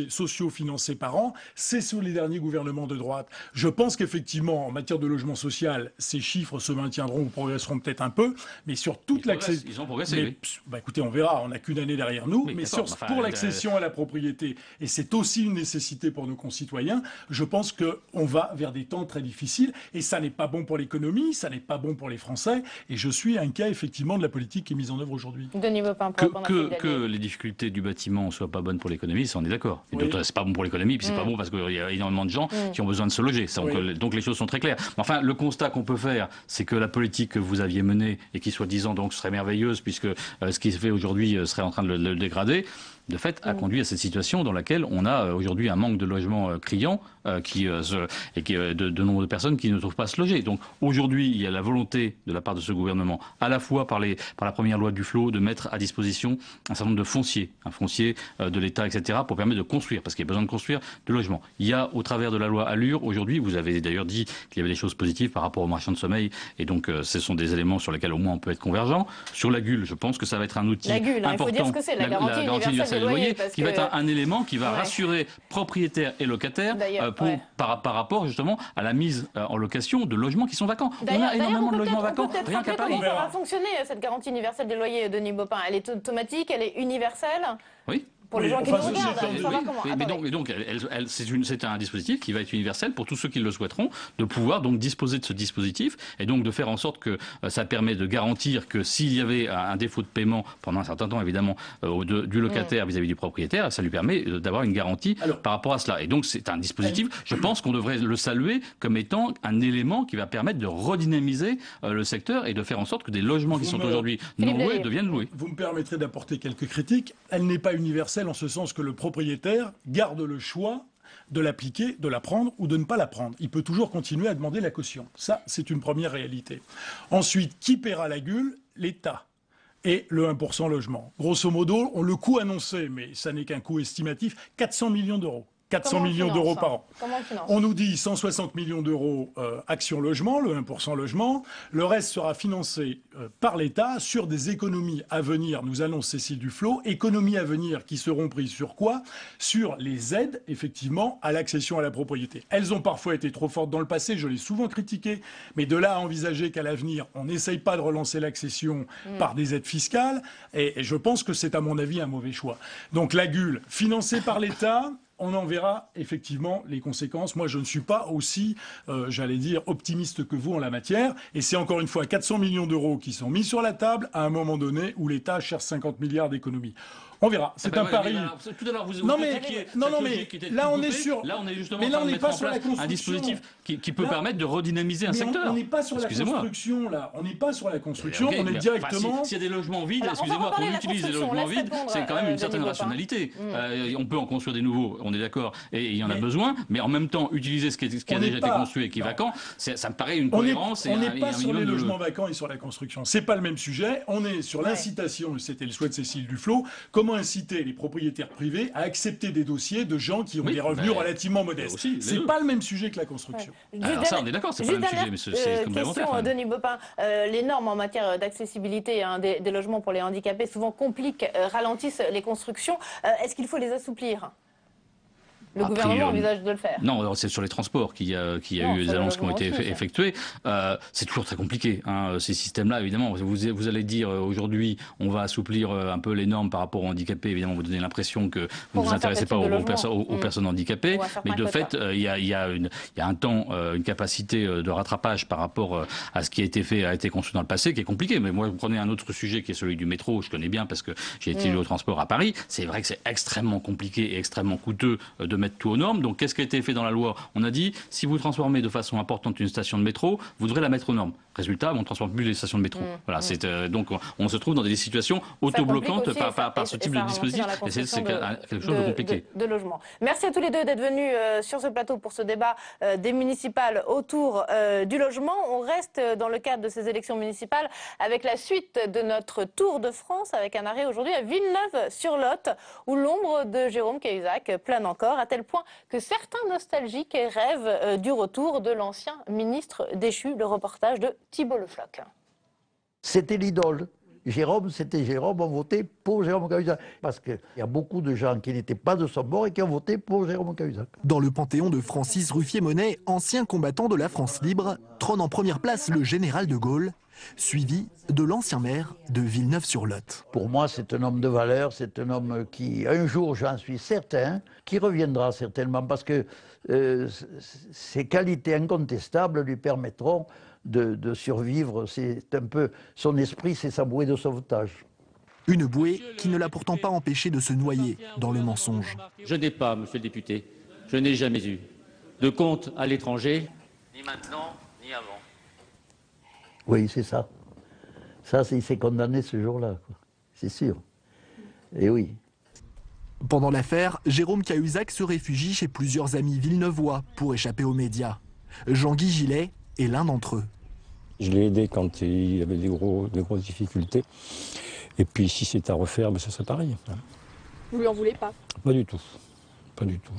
sociaux financés par an, c'est sous les derniers gouvernements de droite. Je pense qu'effectivement, en matière de logement social, ces chiffres se maintiendront ou progresseront peut-être un peu, mais sur toute l'accès... Ils ont progressé, oui. Bah écoutez, on verra, on n'a qu'une année derrière nous, mais pour l'accession à la propriété, et c'est aussi une nécessité pour nos concitoyens, je pense qu'on va vers des temps très difficiles, et ça n'est pas bon pour l'économie, ça n'est pas bon pour les Français, et je suis inquiet effectivement de la politique qui est mise en œuvre aujourd'hui. Denis Baupin, que les difficultés du bâtiment ne soient pas bonnes pour l'économie, ça on est d'accord. Oui. C'est pas bon pour l'économie, puis c'est pas bon parce qu'il y a énormément de gens qui ont besoin de se loger. Donc les choses sont très claires. Enfin, le constat qu'on peut faire, c'est que la politique que vous aviez menée, et qui soi-disant donc serait merveilleuse, puisque ce qui se fait aujourd'hui serait en train de le dégrader, de fait, a conduit à cette situation dans laquelle on a aujourd'hui un manque de logements criant de nombre de personnes qui ne trouvent pas à se loger. Donc aujourd'hui, il y a la volonté de la part de ce gouvernement, à la fois par la première loi Duflot, de mettre à disposition un certain nombre de fonciers, un foncier de l'État, etc., pour permettre de construire, parce qu'il y a besoin de construire de logements. Il y a, au travers de la loi Allure, aujourd'hui, vous avez d'ailleurs dit qu'il y avait des choses positives par rapport aux marchands de sommeil, et donc ce sont des éléments sur lesquels au moins on peut être convergent. Sur la GUL, je pense que ça va être un outil important. Il faut dire ce que c'est, la garantie universelle des loyers, qui va être un élément qui va rassurer propriétaires et locataires par rapport justement à la mise en location de logements qui sont vacants. On a énormément de logements vacants, rien qu'à Paris. Comment ça va fonctionner cette garantie universelle des loyers, Denis Baupin? Elle est automatique, elle est universelle? Oui. Pour les gens qui nous regardent, ça va comment? Mais donc c'est un dispositif qui va être universel pour tous ceux qui le souhaiteront, de pouvoir donc disposer de ce dispositif et donc de faire en sorte que ça permet de garantir que s'il y avait un défaut de paiement pendant un certain temps, évidemment, du locataire vis-à-vis du propriétaire, ça lui permet d'avoir une garantie par rapport à cela. Et donc c'est un dispositif, je pense qu'on devrait le saluer comme étant un élément qui va permettre de redynamiser le secteur et de faire en sorte que des logements qui sont aujourd'hui non loués deviennent loués. Vous me permettrez d'apporter quelques critiques. Elle n'est pas universelle en ce sens que le propriétaire garde le choix de l'appliquer, de la prendre ou de ne pas la prendre. Il peut toujours continuer à demander la caution. Ça, c'est une première réalité. Ensuite, qui paiera la gueule? L'État. Et le 1% logement. Grosso modo, le coût annoncé, mais ça n'est qu'un coût estimatif, 400 millions d'euros. 400 millions d'euros par an. On nous dit 160 millions d'euros Action Logement, le 1% logement. Le reste sera financé par l'État sur des économies à venir, nous annonce Cécile Duflot. Économies à venir qui seront prises sur quoi? Sur les aides, effectivement, à l'accession à la propriété. Elles ont parfois été trop fortes dans le passé, je l'ai souvent critiqué, mais de là à envisager qu'à l'avenir, on n'essaye pas de relancer l'accession par des aides fiscales, et je pense que c'est à mon avis un mauvais choix. Donc la GUL, financée par l'État, on en verra effectivement les conséquences. Moi, je ne suis pas aussi, j'allais dire, optimiste que vous en la matière. Et c'est encore une fois 400 millions d'euros qui sont mis sur la table à un moment donné où l'État cherche 50 milliards d'économies. On verra. C'est un pari. Tout à l'heure, vous non, mais là, on est sur. Là, on est justement en train de mettre en place un dispositif qui peut permettre de redynamiser un secteur. On n'est pas sur la construction, là. On n'est pas sur la construction. On est directement. S'il y a des logements vides, excusez-moi, qu'on utilise des logements vides, c'est quand même une certaine rationalité. On peut en construire des nouveaux, on est d'accord, et il y en a besoin, mais en même temps, utiliser ce qui a déjà été construit et qui est vacant, ça me paraît une cohérence. On n'est pas sur les logements vacants et sur la construction. C'est pas le même sujet. On est sur l'incitation, c'était le souhait de Cécile Duflot. Comment inciter les propriétaires privés à accepter des dossiers de gens qui ont des revenus relativement modestes. C'est pas le même sujet que la construction. Alors ça, on est d'accord, c'est pas le même sujet, mais c'est complémentaire. Question, Denis Baupin, les normes en matière d'accessibilité des logements pour les handicapés souvent compliquent, ralentissent les constructions. Est-ce qu'il faut les assouplir ? Le gouvernement envisage de le faire. Non, c'est sur les transports qu'il y a eu des annonces qui ont été effectuées. C'est toujours très compliqué, hein, ces systèmes-là, évidemment. Vous allez dire aujourd'hui, on va assouplir un peu les normes par rapport aux handicapés. Évidemment, vous donnez l'impression que vous ne vous intéressez pas aux personnes handicapées. Mais de fait, il y a un temps, une capacité de rattrapage par rapport à ce qui a été fait, a été construit dans le passé, qui est compliqué. Mais moi, vous prenez un autre sujet qui est celui du métro, je connais bien parce que j'ai été au transport à Paris. C'est vrai que c'est extrêmement compliqué et extrêmement coûteux de mettre tout aux normes. Donc qu'est-ce qui a été fait dans la loi? On a dit, si vous transformez de façon importante une station de métro, vous devrez la mettre aux normes. Résultat, on ne transforme plus les stations de métro. Voilà, donc on se trouve dans des situations autobloquantes par ce type de dispositif. Et c'est quelque chose de compliqué. De logement. Merci à tous les deux d'être venus sur ce plateau pour ce débat des municipales autour du logement. On reste dans le cadre de ces élections municipales avec la suite de notre Tour de France, avec un arrêt aujourd'hui à Villeneuve-sur-Lot, où l'ombre de Jérôme Cahuzac plane encore, à tel point que certains nostalgiques rêvent du retour de l'ancien ministre déchu. Le reportage de Thibault Le Floch. C'était l'idole. Jérôme, c'était Jérôme, on votait pour Jérôme Cahuzac. Parce qu'il y a beaucoup de gens qui n'étaient pas de son bord et qui ont voté pour Jérôme Cahuzac. Dans le panthéon de Francis Ruffier-Monet, ancien combattant de la France libre, trône en première place le général de Gaulle, suivi de l'ancien maire de Villeneuve-sur-Lot. Pour moi, c'est un homme de valeur, c'est un homme qui, un jour, j'en suis certain, qui reviendra certainement, parce que ses qualités incontestables lui permettront de survivre. C'est un peu son esprit, c'est sa bouée de sauvetage. Une bouée qui ne l'a pourtant pas empêché de se noyer dans le mensonge. Je n'ai pas, monsieur le député, je n'ai jamais eu de compte à l'étranger. Ni maintenant, ni avant. Oui, c'est ça. Ça, il s'est condamné ce jour-là, c'est sûr. Et oui. Pendant l'affaire, Jérôme Cahuzac se réfugie chez plusieurs amis villeneuvois pour échapper aux médias. Jean-Guy Gillet est l'un d'entre eux. Je l'ai aidé quand il avait des grosses difficultés. Et puis si c'est à refaire, ça serait pareil. Vous lui en voulez pas? Pas du tout. Pas du tout.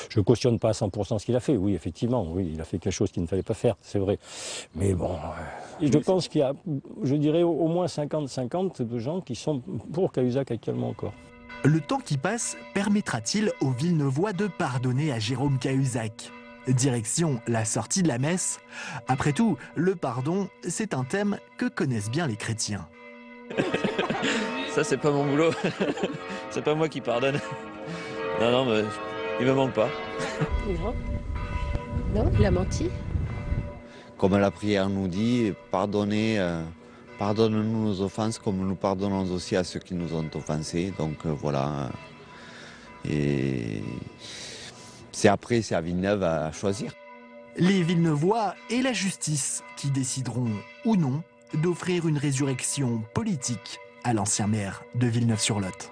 Je ne cautionne pas à 100% ce qu'il a fait. Oui, effectivement, oui, il a fait quelque chose qu'il ne fallait pas faire, c'est vrai. Mais bon, je pense qu'il y a, je dirais, au moins 50-50 de gens qui sont pour Cahuzac actuellement encore. Le temps qui passe permettra-t-il aux Villeneuvois de pardonner à Jérôme Cahuzac? Direction la sortie de la messe. Après tout, le pardon, c'est un thème que connaissent bien les chrétiens. Ça, c'est pas mon boulot. C'est pas moi qui pardonne. Non, mais il me manque pas. Non. Non, il a menti. Comme la prière nous dit, pardonne-nous nos offenses comme nous pardonnons aussi à ceux qui nous ont offensés. Donc voilà. Et c'est à Villeneuve à choisir. Les Villeneuvois et la justice qui décideront ou non d'offrir une résurrection politique à l'ancien maire de Villeneuve-sur-Lot.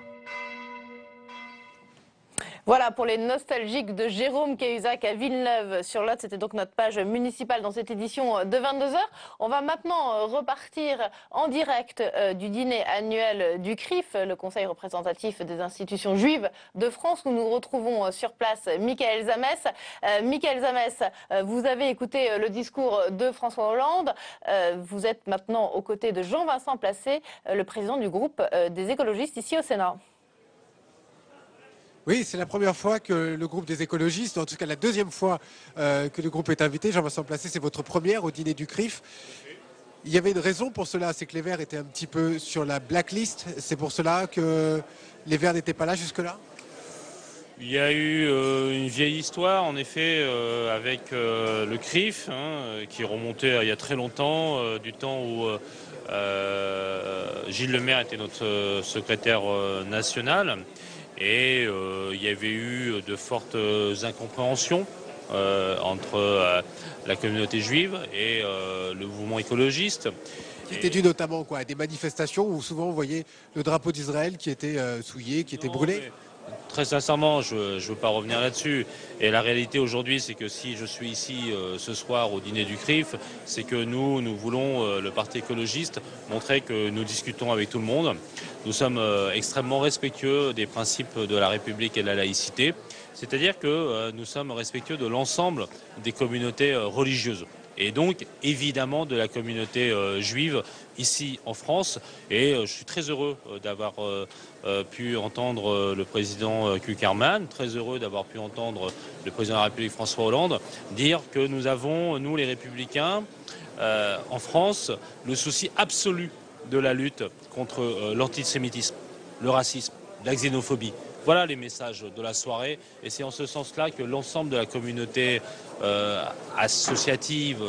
Voilà pour les nostalgiques de Jérôme Cahuzac à Villeneuve-sur-Lot. C'était donc notre page municipale dans cette édition de 22h. On va maintenant repartir en direct du dîner annuel du CRIF, le Conseil représentatif des institutions juives de France, où nous retrouvons sur place Michaël Zamès. Michaël Zamès, vous avez écouté le discours de François Hollande. Vous êtes maintenant aux côtés de Jean-Vincent Placé, le président du groupe des écologistes ici au Sénat. Oui, c'est la première fois que le groupe des écologistes, en tout cas la deuxième fois que le groupe est invité. Jean-Vincent Placé, c'est votre première au dîner du CRIF. Il y avait une raison pour cela, c'est que les Verts étaient un petit peu sur la blacklist. C'est pour cela que les Verts n'étaient pas là jusque-là? Il y a eu une vieille histoire, en effet, avec le CRIF, qui remontait il y a très longtemps, du temps où Gilles Lemaire était notre secrétaire national. Et il y avait eu de fortes incompréhensions entre la communauté juive et le mouvement écologiste. Qui était dû notamment à des manifestations où souvent on voyait le drapeau d'Israël qui était souillé, qui était brûlé. Très sincèrement, je ne veux pas revenir là-dessus. Et la réalité aujourd'hui, c'est que si je suis ici ce soir au dîner du CRIF, c'est que nous voulons, le Parti écologiste, montrer que nous discutons avec tout le monde. Nous sommes extrêmement respectueux des principes de la République et de la laïcité. C'est-à-dire que nous sommes respectueux de l'ensemble des communautés religieuses. Et donc, évidemment, de la communauté juive ici en France. Et je suis très heureux d'avoir pu entendre le président Kuckerman, très heureux d'avoir pu entendre le président de la République François Hollande dire que nous avons, nous les Républicains, en France, le souci absolu de la lutte contre l'antisémitisme, le racisme, la xénophobie. Voilà les messages de la soirée et c'est en ce sens-là que l'ensemble de la communauté associative,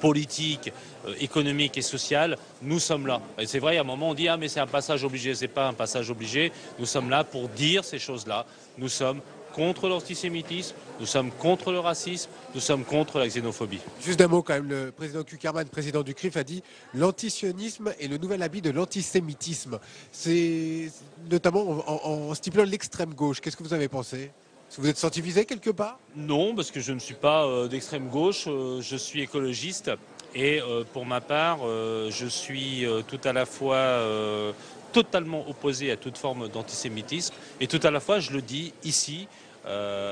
politique, économique et sociale, nous sommes là. Et c'est vrai, à un moment on dit « Ah mais c'est un passage obligé », c'est pas un passage obligé. Nous sommes là pour dire ces choses-là. Nous sommes contre l'antisémitisme, nous sommes contre le racisme, nous sommes contre la xénophobie. Juste un mot quand même, le président Kuckerman, président du CRIF, a dit « L'antisionisme est le nouvel habit de l'antisémitisme ». C'est notamment en stipulant l'extrême gauche. Qu'est-ce que vous avez pensé ? Est-ce que vous êtes senti visé quelque part ? Non, parce que je ne suis pas d'extrême gauche, je suis écologiste et pour ma part, je suis tout à la fois totalement opposé à toute forme d'antisémitisme et tout à la fois, je le dis ici,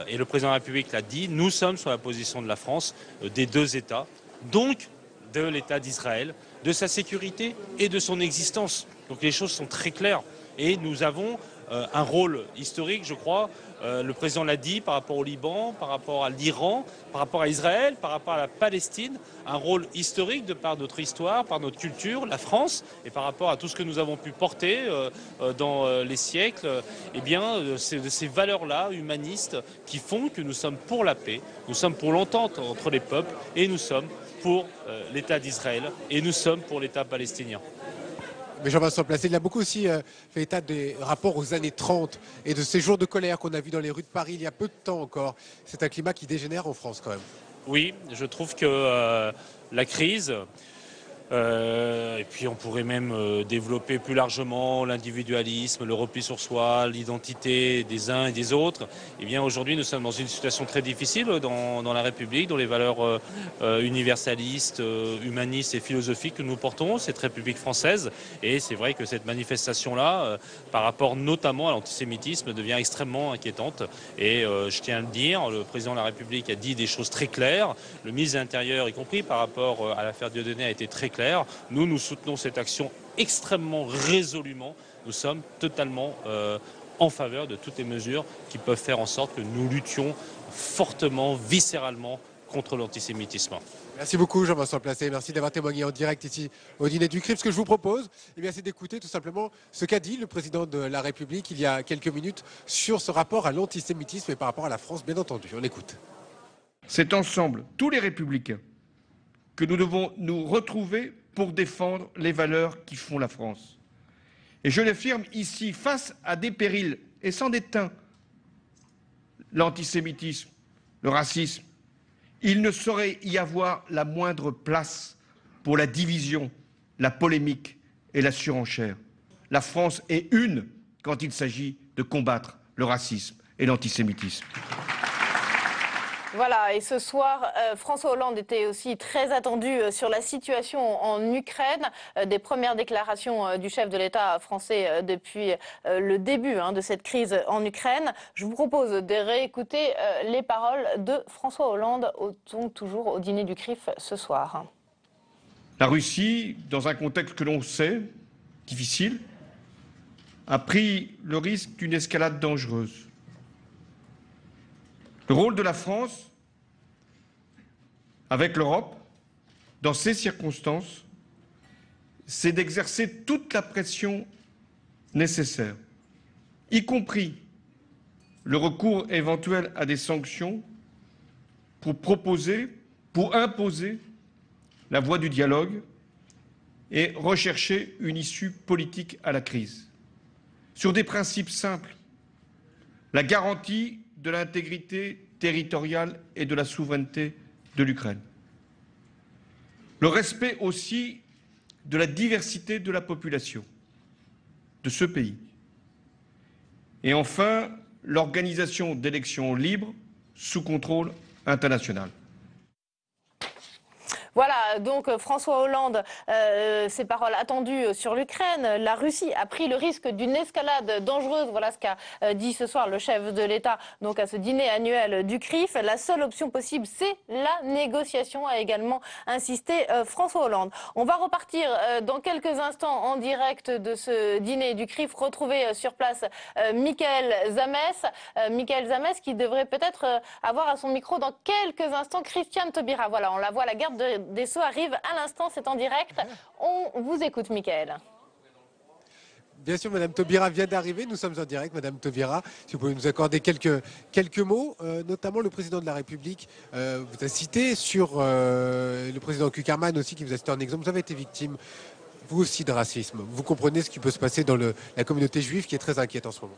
et le président de la République l'a dit, nous sommes sur la position de la France, des deux États, donc de l'État d'Israël, de sa sécurité et de son existence. Donc les choses sont très claires et nous avons un rôle historique, je crois. Le président l'a dit par rapport au Liban, par rapport à l'Iran, par rapport à Israël, par rapport à la Palestine, un rôle historique de par notre histoire, par notre culture, la France, et par rapport à tout ce que nous avons pu porter dans les siècles, eh bien, c'est de ces valeurs-là humanistes qui font que nous sommes pour la paix, nous sommes pour l'entente entre les peuples, et nous sommes pour l'État d'Israël, et nous sommes pour l'État palestinien. Mais Jean-Vincent Placé, il a beaucoup aussi fait état des rapports aux années 30 et de ces jours de colère qu'on a vus dans les rues de Paris il y a peu de temps encore. C'est un climat qui dégénère en France quand même. Oui, je trouve que la crise, et puis on pourrait même développer plus largement l'individualisme, le repli sur soi, l'identité des uns et des autres. Eh bien aujourd'hui nous sommes dans une situation très difficile dans la République, dans les valeurs universalistes, humanistes et philosophiques que nous portons, cette République française. Et c'est vrai que cette manifestation-là, par rapport notamment à l'antisémitisme, devient extrêmement inquiétante. Et je tiens à le dire, le président de la République a dit des choses très claires, le ministre de l'Intérieur, y compris par rapport à l'affaire Dieudonné, a été très clair. Nous soutenons cette action extrêmement résolument. Nous sommes totalement en faveur de toutes les mesures qui peuvent faire en sorte que nous luttions fortement, viscéralement contre l'antisémitisme. Merci beaucoup Jean-Vincent Placé, merci d'avoir témoigné en direct ici au dîner du CRIF. Ce que je vous propose, c'est d'écouter tout simplement ce qu'a dit le président de la République il y a quelques minutes sur ce rapport à l'antisémitisme et par rapport à la France, bien entendu. On écoute. C'est ensemble, tous les républicains, que nous devons nous retrouver pour défendre les valeurs qui font la France. Et je l'affirme ici, face à des périls, et c'en est un, l'antisémitisme, le racisme, il ne saurait y avoir la moindre place pour la division, la polémique et la surenchère. La France est une quand il s'agit de combattre le racisme et l'antisémitisme. Voilà, et ce soir, François Hollande était aussi très attendu sur la situation en Ukraine. Des premières déclarations du chef de l'État français depuis le début de cette crise en Ukraine. Je vous propose de réécouter les paroles de François Hollande, toujours au dîner du CRIF ce soir. La Russie, dans un contexte que l'on sait, difficile, a pris le risque d'une escalade dangereuse. Le rôle de la France, avec l'Europe, dans ces circonstances, c'est d'exercer toute la pression nécessaire, y compris le recours éventuel à des sanctions pour imposer la voie du dialogue et rechercher une issue politique à la crise. Sur des principes simples, la garantie de l'intégrité territoriale et de la souveraineté de l'Ukraine. Le respect aussi de la diversité de la population de ce pays. Et enfin, l'organisation d'élections libres sous contrôle international. Voilà, donc François Hollande, ses paroles attendues sur l'Ukraine. La Russie a pris le risque d'une escalade dangereuse. Voilà ce qu'a dit ce soir le chef de l'État donc à ce dîner annuel du CRIF. La seule option possible, c'est la négociation, a également insisté François Hollande. On va repartir dans quelques instants en direct de ce dîner du CRIF. Retrouver sur place Michael Zamès. Michael Zamès qui devrait peut-être avoir à son micro dans quelques instants Christiane Taubira. Voilà, on la voit, la garde des Sceaux arrive à l'instant, c'est en direct. On vous écoute, Michael. Bien sûr, Madame Taubira vient d'arriver. Nous sommes en direct, Madame Taubira. Si vous pouvez nous accorder quelques mots, notamment le président de la République vous a cité sur le président Kuckerman aussi, qui vous a cité en exemple. Vous avez été victime, vous aussi, de racisme. Vous comprenez ce qui peut se passer dans la communauté juive qui est très inquiète en ce moment.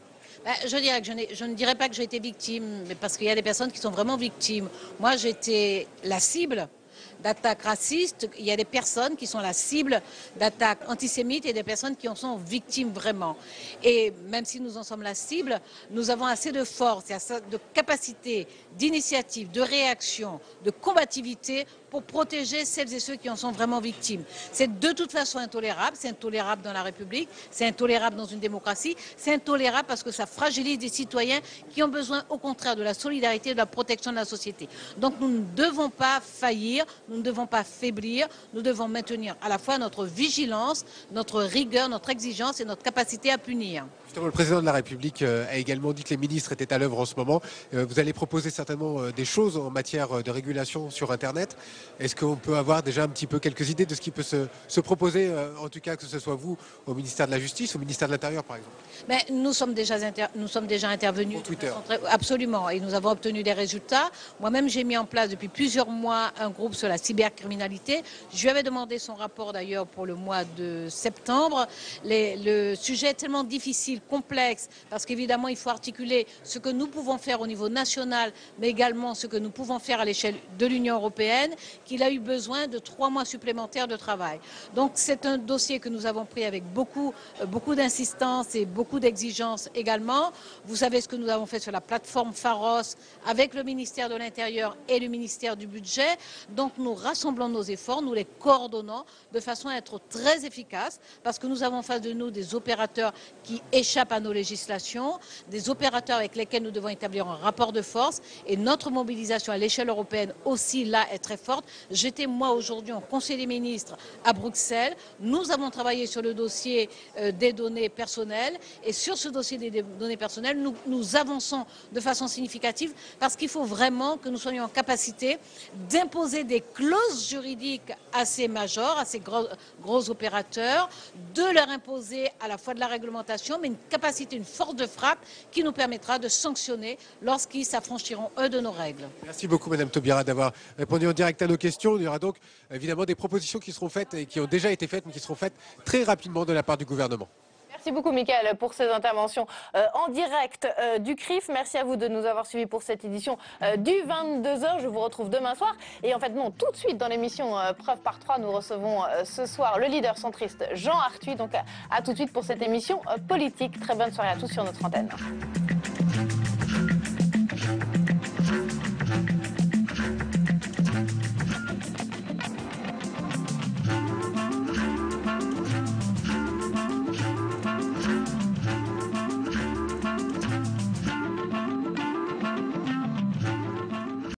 Je dirais que je ne dirais pas que j'ai été victime, mais parce qu'il y a des personnes qui sont vraiment victimes. Moi, j'étais la cible d'attaques racistes, il y a des personnes qui sont la cible d'attaques antisémites et des personnes qui en sont victimes vraiment. Et même si nous en sommes la cible, nous avons assez de force, de capacité, d'initiative, de réaction, de combativité pour protéger celles et ceux qui en sont vraiment victimes. C'est de toute façon intolérable, c'est intolérable dans la République, c'est intolérable dans une démocratie, c'est intolérable parce que ça fragilise des citoyens qui ont besoin au contraire de la solidarité et de la protection de la société. Donc nous ne devons pas faillir, nous ne devons pas faiblir, nous devons maintenir à la fois notre vigilance, notre rigueur, notre exigence et notre capacité à punir. Justement, le président de la République a également dit que les ministres étaient à l'œuvre en ce moment. Vous allez proposer certainement des choses en matière de régulation sur Internet. Est-ce qu'on peut avoir déjà un petit peu quelques idées de ce qui peut se proposer, en tout cas que ce soit vous au ministère de la Justice, au ministère de l'Intérieur par exemple? Mais nous sommes déjà intervenus. Twitter. Absolument, et nous avons obtenu des résultats. Moi-même, j'ai mis en place depuis plusieurs mois un groupe sur la cybercriminalité. Je lui avais demandé son rapport d'ailleurs pour le mois de septembre. Le sujet est tellement difficile, complexe, parce qu'évidemment, il faut articuler ce que nous pouvons faire au niveau national, mais également ce que nous pouvons faire à l'échelle de l'Union européenne, qu'il a eu besoin de 3 mois supplémentaires de travail. Donc c'est un dossier que nous avons pris avec beaucoup d'insistance et beaucoup d'exigence également. Vous savez ce que nous avons fait sur la plateforme Pharos avec le ministère de l'Intérieur et le ministère du Budget. Donc nous rassemblons nos efforts, nous les coordonnons de façon à être très efficaces, parce que nous avons en face de nous des opérateurs qui échappent à nos législations, des opérateurs avec lesquels nous devons établir un rapport de force, et notre mobilisation à l'échelle européenne aussi là est très forte. J'étais moi aujourd'hui en Conseil des ministres à Bruxelles. Nous avons travaillé sur le dossier des données personnelles, et sur ce dossier des données personnelles, nous avançons de façon significative, parce qu'il faut vraiment que nous soyons en capacité d'imposer des clauses juridiques à ces majors, à ces gros opérateurs, de leur imposer à la fois de la réglementation, mais une capacité, une force de frappe qui nous permettra de sanctionner lorsqu'ils s'affranchiront, eux, de nos règles. Merci beaucoup, Madame Taubira, d'avoir répondu en direct à nos questions. Il y aura donc évidemment des propositions qui seront faites et qui ont déjà été faites, mais qui seront faites très rapidement de la part du gouvernement. Merci beaucoup, Mickaël, pour ces interventions en direct du CRIF. Merci à vous de nous avoir suivis pour cette édition du 22h. Je vous retrouve demain soir. Et en fait, non, tout de suite dans l'émission Preuve par 3, nous recevons ce soir le leader centriste Jean Arthuis. Donc à tout de suite pour cette émission politique. Très bonne soirée à tous sur notre antenne.